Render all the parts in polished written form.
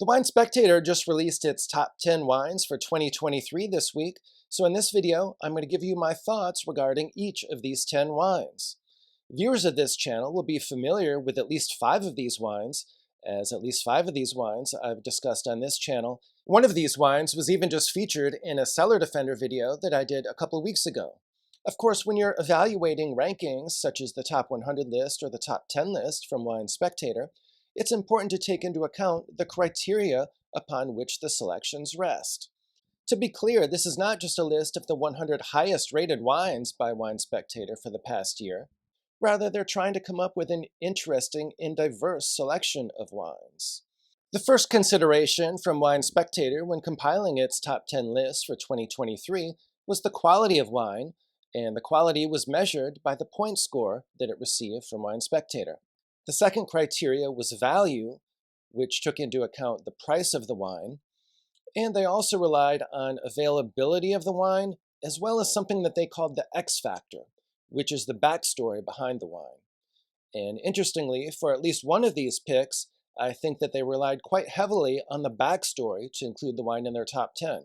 The Wine Spectator just released its top 10 wines for 2023 this week, so in this video, I'm going to give you my thoughts regarding each of these 10 wines. Viewers of this channel will be familiar with at least 5 of these wines, as at least 5 of these wines I've discussed on this channel. One of these wines was even just featured in a Cellar Defender video that I did a couple weeks ago. Of course, when you're evaluating rankings, such as the top 100 list or the top 10 list from Wine Spectator, it's important to take into account the criteria upon which the selections rest. To be clear, this is not just a list of the 100 highest rated wines by Wine Spectator for the past year. Rather, they're trying to come up with an interesting and diverse selection of wines. The first consideration from Wine Spectator when compiling its top 10 list for 2023 was the quality of wine, and the quality was measured by the point score that it received from Wine Spectator. The second criteria was value, which took into account the price of the wine, and they also relied on availability of the wine, as well as something that they called the X factor, which is the backstory behind the wine. And interestingly, for at least one of these picks, I think that they relied quite heavily on the backstory to include the wine in their top 10.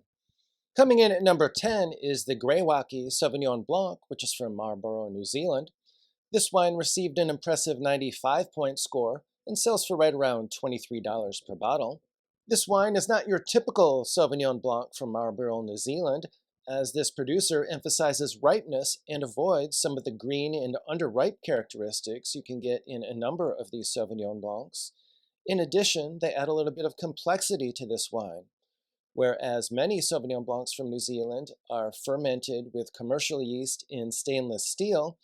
Coming in at number 10 is the Greywacke Sauvignon Blanc, which is from Marlborough, New Zealand. This wine received an impressive 95-point score and sells for right around $23 per bottle. This wine is not your typical Sauvignon Blanc from Marlborough, New Zealand, as this producer emphasizes ripeness and avoids some of the green and underripe characteristics you can get in a number of these Sauvignon Blancs. In addition, they add a little bit of complexity to this wine. Whereas many Sauvignon Blancs from New Zealand are fermented with commercial yeast in stainless steel,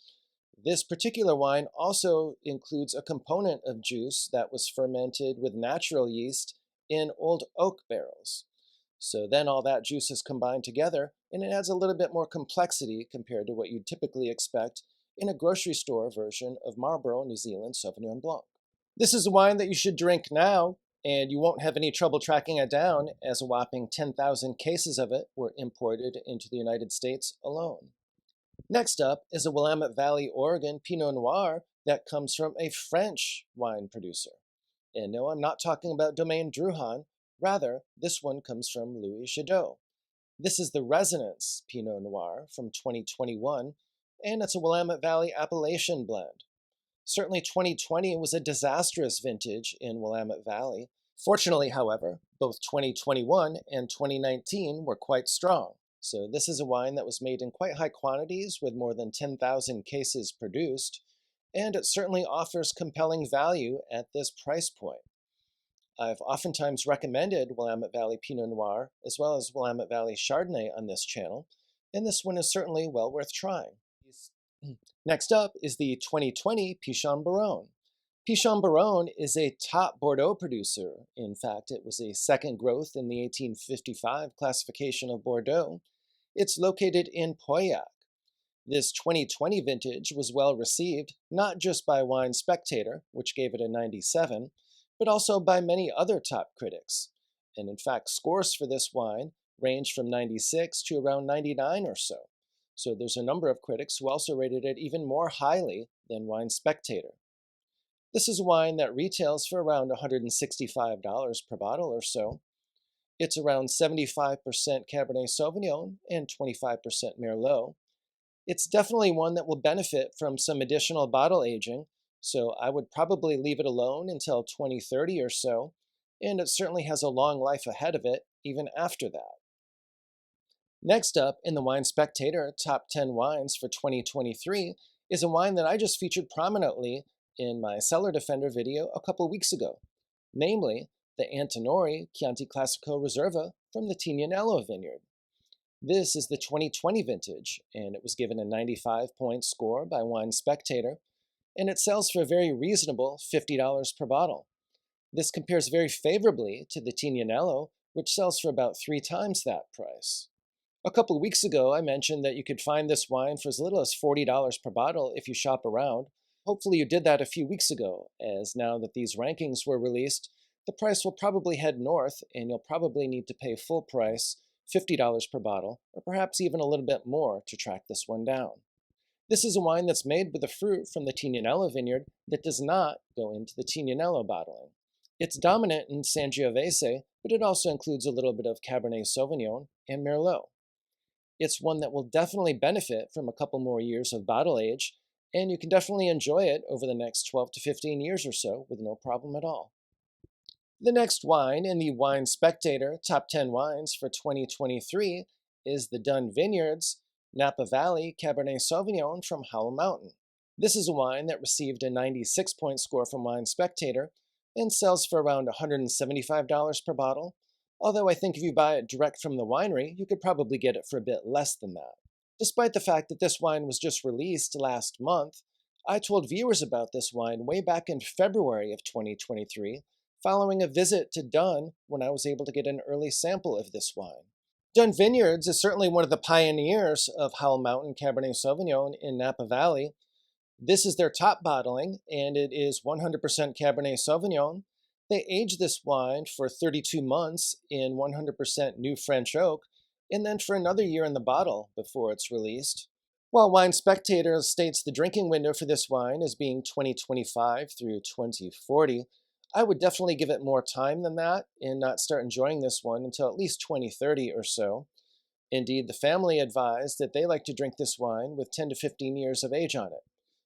this particular wine also includes a component of juice that was fermented with natural yeast in old oak barrels. So then all that juice is combined together, and it adds a little bit more complexity compared to what you'd typically expect in a grocery store version of Marlborough, New Zealand Sauvignon Blanc. This is a wine that you should drink now, and you won't have any trouble tracking it down, as a whopping 10,000 cases of it were imported into the United States alone. Next up is a Willamette Valley, Oregon Pinot Noir that comes from a French wine producer. And no, I'm not talking about Domaine Druhan. Rather, this one comes from Louis Jadot. This is the Resonance Pinot Noir from 2021, and it's a Willamette Valley appellation blend. Certainly 2020 was a disastrous vintage in Willamette Valley. Fortunately, however, both 2021 and 2019 were quite strong. So this is a wine that was made in quite high quantities with more than 10,000 cases produced, and it certainly offers compelling value at this price point. I've oftentimes recommended Willamette Valley Pinot Noir as well as Willamette Valley Chardonnay on this channel, and this one is certainly well worth trying. Next up is the 2020 Pichon Baronne. Pichon Baronne is a top Bordeaux producer. In fact, it was a second growth in the 1855 classification of Bordeaux. It's located in Pauillac. This 2020 vintage was well received, not just by Wine Spectator, which gave it a 97, but also by many other top critics. And in fact, scores for this wine range from 96 to around 99 or so. So there's a number of critics who also rated it even more highly than Wine Spectator. This is a wine that retails for around $165 per bottle or so. It's around 75% Cabernet Sauvignon and 25% Merlot. It's definitely one that will benefit from some additional bottle aging, so I would probably leave it alone until 2030 or so, and it certainly has a long life ahead of it even after that. Next up in the Wine Spectator Top 10 Wines for 2023 is a wine that I just featured prominently in my Cellar Defender video a couple weeks ago, namely the Antinori Chianti Classico Riserva from the Tignanello Vineyard. This is the 2020 vintage, and it was given a 95-point score by Wine Spectator, and it sells for a very reasonable $50 per bottle. This compares very favorably to the Tignanello, which sells for about 3 times that price. A couple weeks ago, I mentioned that you could find this wine for as little as $40 per bottle if you shop around. Hopefully you did that a few weeks ago, as now that these rankings were released, the price will probably head north, and you'll probably need to pay full price, $50 per bottle, or perhaps even a little bit more to track this one down. This is a wine that's made with the fruit from the Tignanello vineyard that does not go into the Tignanello bottling. It's dominant in Sangiovese, but it also includes a little bit of Cabernet Sauvignon and Merlot. It's one that will definitely benefit from a couple more years of bottle age, and you can definitely enjoy it over the next 12 to 15 years or so with no problem at all. The next wine in the Wine Spectator Top 10 Wines for 2023 is the Dunn Vineyards Napa Valley Cabernet Sauvignon from Howell Mountain. This is a wine that received a 96-point score from Wine Spectator and sells for around $175 per bottle, although I think if you buy it direct from the winery, you could probably get it for a bit less than that. Despite the fact that this wine was just released last month, I told viewers about this wine way back in February of 2023, following a visit to Dunn when I was able to get an early sample of this wine. Dunn Vineyards is certainly one of the pioneers of Howell Mountain Cabernet Sauvignon in Napa Valley. This is their top bottling, and it is 100% Cabernet Sauvignon. They aged this wine for 32 months in 100% new French oak, and then for another year in the bottle before it's released. While Wine Spectator states the drinking window for this wine as being 2025 through 2040, I would definitely give it more time than that and not start enjoying this one until at least 2030 or so. Indeed, the family advised that they like to drink this wine with 10 to 15 years of age on it.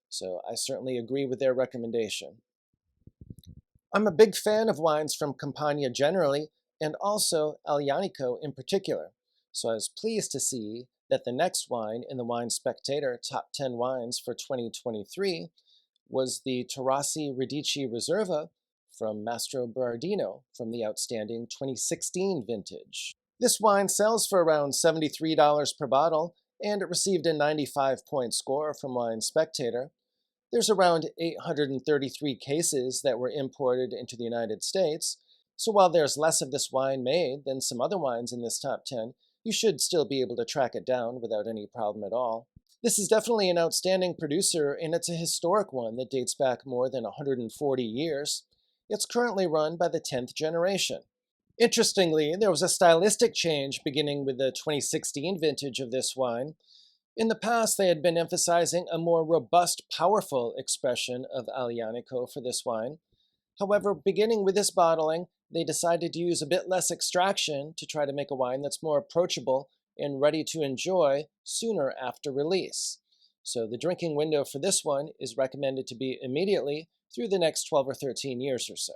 So I certainly agree with their recommendation. I'm a big fan of wines from Campania generally, and also Aglianico in particular. So I was pleased to see that the next wine in the Wine Spectator Top 10 Wines for 2023 was the Taurasi Radici Riserva from Mastroberardino from the outstanding 2016 vintage. This wine sells for around $73 per bottle, and it received a 95-point score from Wine Spectator. There's around 833 cases that were imported into the United States, so while there's less of this wine made than some other wines in this top 10, you should still be able to track it down without any problem at all. This is definitely an outstanding producer, and it's a historic one that dates back more than 140 years. It's currently run by the 10th generation. Interestingly, there was a stylistic change beginning with the 2016 vintage of this wine. In the past, they had been emphasizing a more robust, powerful expression of Aglianico for this wine. However, beginning with this bottling, they decided to use a bit less extraction to try to make a wine that's more approachable and ready to enjoy sooner after release. So the drinking window for this one is recommended to be immediately through the next 12 or 13 years or so.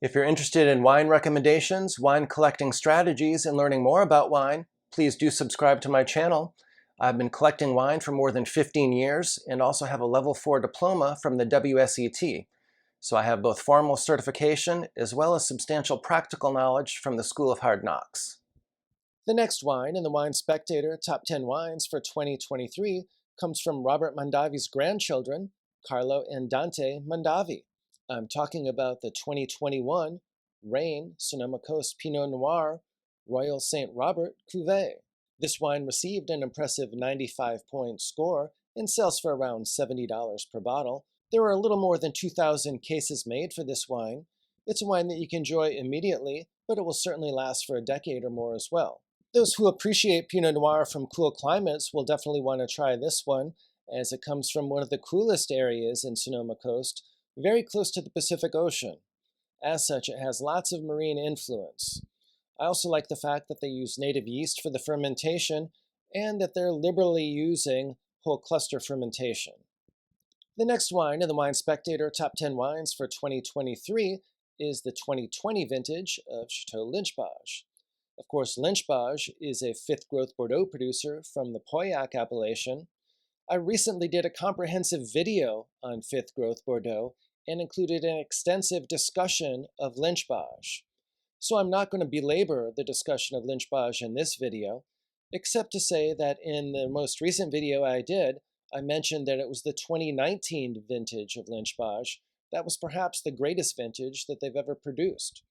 If you're interested in wine recommendations, wine collecting strategies, and learning more about wine, please do subscribe to my channel. I've been collecting wine for more than 15 years and also have a level 4 diploma from the WSET. So I have both formal certification as well as substantial practical knowledge from the School of Hard Knocks. The next wine in the Wine Spectator Top 10 Wines for 2023 comes from Robert Mondavi's grandchildren, Carlo and Dante Mondavi. I'm talking about the 2021 Raen Sonoma Coast Pinot Noir Royal St. Robert Cuvee. This wine received an impressive 95-point score and sells for around $70 per bottle. There are a little more than 2,000 cases made for this wine. It's a wine that you can enjoy immediately, but it will certainly last for a decade or more as well. Those who appreciate Pinot Noir from cool climates will definitely want to try this one, as it comes from one of the coolest areas in Sonoma Coast, very close to the Pacific Ocean. As such, it has lots of marine influence. I also like the fact that they use native yeast for the fermentation and that they're liberally using whole cluster fermentation. The next wine in the Wine Spectator Top 10 Wines for 2023 is the 2020 vintage of Château Lynch-Bages. Of course, Lynch-Bages is a fifth growth Bordeaux producer from the Pauillac appellation. I recently did a comprehensive video on fifth growth Bordeaux and included an extensive discussion of Lynch-Bages. So I'm not going to belabor the discussion of Lynch-Bages in this video, except to say that in the most recent video I did, I mentioned that it was the 2019 vintage of Lynch-Bages that was perhaps the greatest vintage that they've ever produced.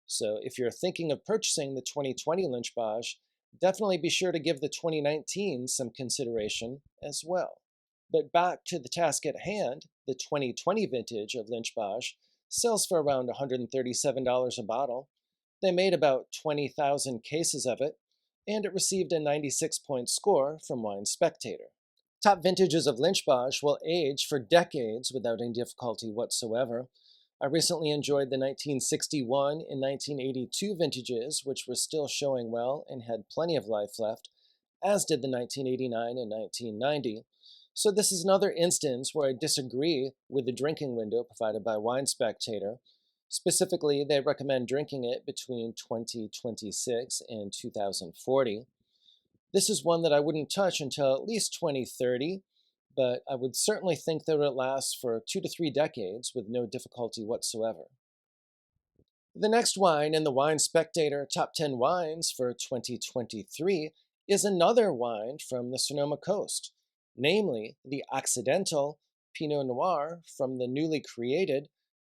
So if you're thinking of purchasing the 2020 Lynch-Bages, definitely be sure to give the 2019 some consideration as well. But back to the task at hand, the 2020 vintage of Lynch-Bages sells for around $137 a bottle. They made about 20,000 cases of it, and it received a 96-point score from Wine Spectator. Top vintages of Lynch-Bages will age for decades without any difficulty whatsoever. I recently enjoyed the 1961 and 1982 vintages, which were still showing well and had plenty of life left, as did the 1989 and 1990. So this is another instance where I disagree with the drinking window provided by Wine Spectator. Specifically, they recommend drinking it between 2026 and 2040. This is one that I wouldn't touch until at least 2030, but I would certainly think that it would last for 2 to 3 decades with no difficulty whatsoever. The next wine in the Wine Spectator Top 10 Wines for 2023 is another wine from the Sonoma coast, namely the Occidental Pinot Noir from the newly created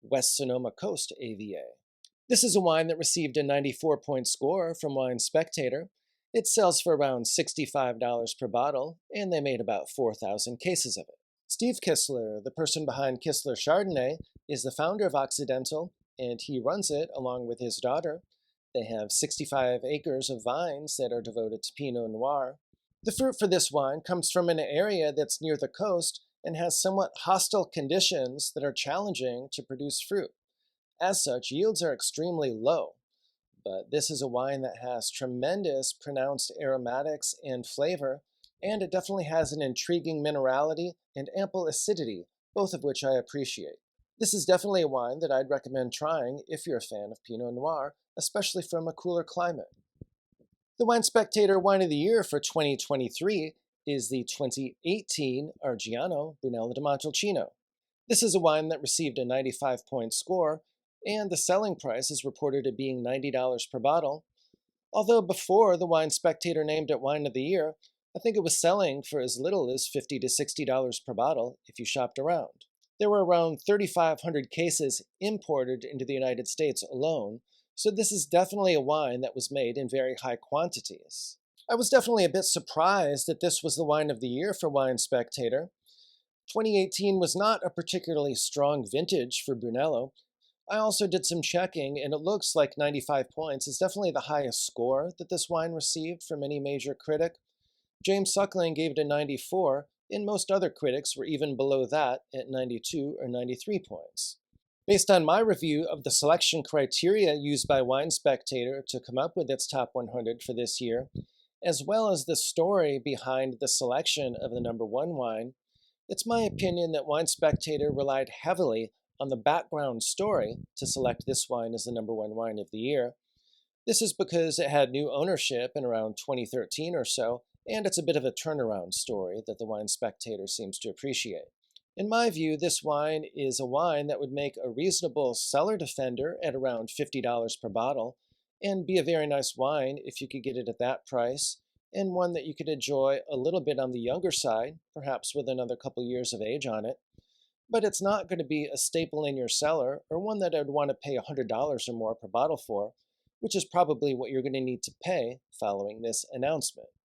West Sonoma Coast AVA. This is a wine that received a 94-point score from Wine Spectator. It sells for around $65 per bottle, and they made about 4,000 cases of it. Steve Kistler, the person behind Kistler Chardonnay, is the founder of Occidental, and he runs it along with his daughter. They have 65 acres of vines that are devoted to Pinot Noir. The fruit for this wine comes from an area that's near the coast and has somewhat hostile conditions that are challenging to produce fruit. As such, yields are extremely low. But this is a wine that has tremendous pronounced aromatics and flavor, and it definitely has an intriguing minerality and ample acidity, both of which I appreciate. This is definitely a wine that I'd recommend trying if you're a fan of Pinot Noir, especially from a cooler climate. The Wine Spectator Wine of the Year for 2023 is the 2018 Argiano Brunello di Montalcino. This is a wine that received a 95-point score, and the selling price is reported at being $90 per bottle. Although before the Wine Spectator named it Wine of the Year, I think it was selling for as little as $50 to $60 per bottle if you shopped around. There were around 3,500 cases imported into the United States alone, so this is definitely a wine that was made in very high quantities. I was definitely a bit surprised that this was the Wine of the Year for Wine Spectator. 2018 was not a particularly strong vintage for Brunello. I also did some checking, and it looks like 95 points is definitely the highest score that this wine received from any major critic. James Suckling gave it a 94, and most other critics were even below that at 92 or 93 points. Based on my review of the selection criteria used by Wine Spectator to come up with its top 100 for this year, as well as the story behind the selection of the number one wine, it's my opinion that Wine Spectator relied heavily on the background story to select this wine as the number one wine of the year. This is because it had new ownership in around 2013 or so, and it's a bit of a turnaround story that the Wine Spectator seems to appreciate. In my view, this wine is a wine that would make a reasonable cellar defender at around $50 per bottle, and be a very nice wine if you could get it at that price, and one that you could enjoy a little bit on the younger side, perhaps with another couple years of age on it. But it's not going to be a staple in your cellar, or one that I'd want to pay $100 or more per bottle for, which is probably what you're going to need to pay following this announcement.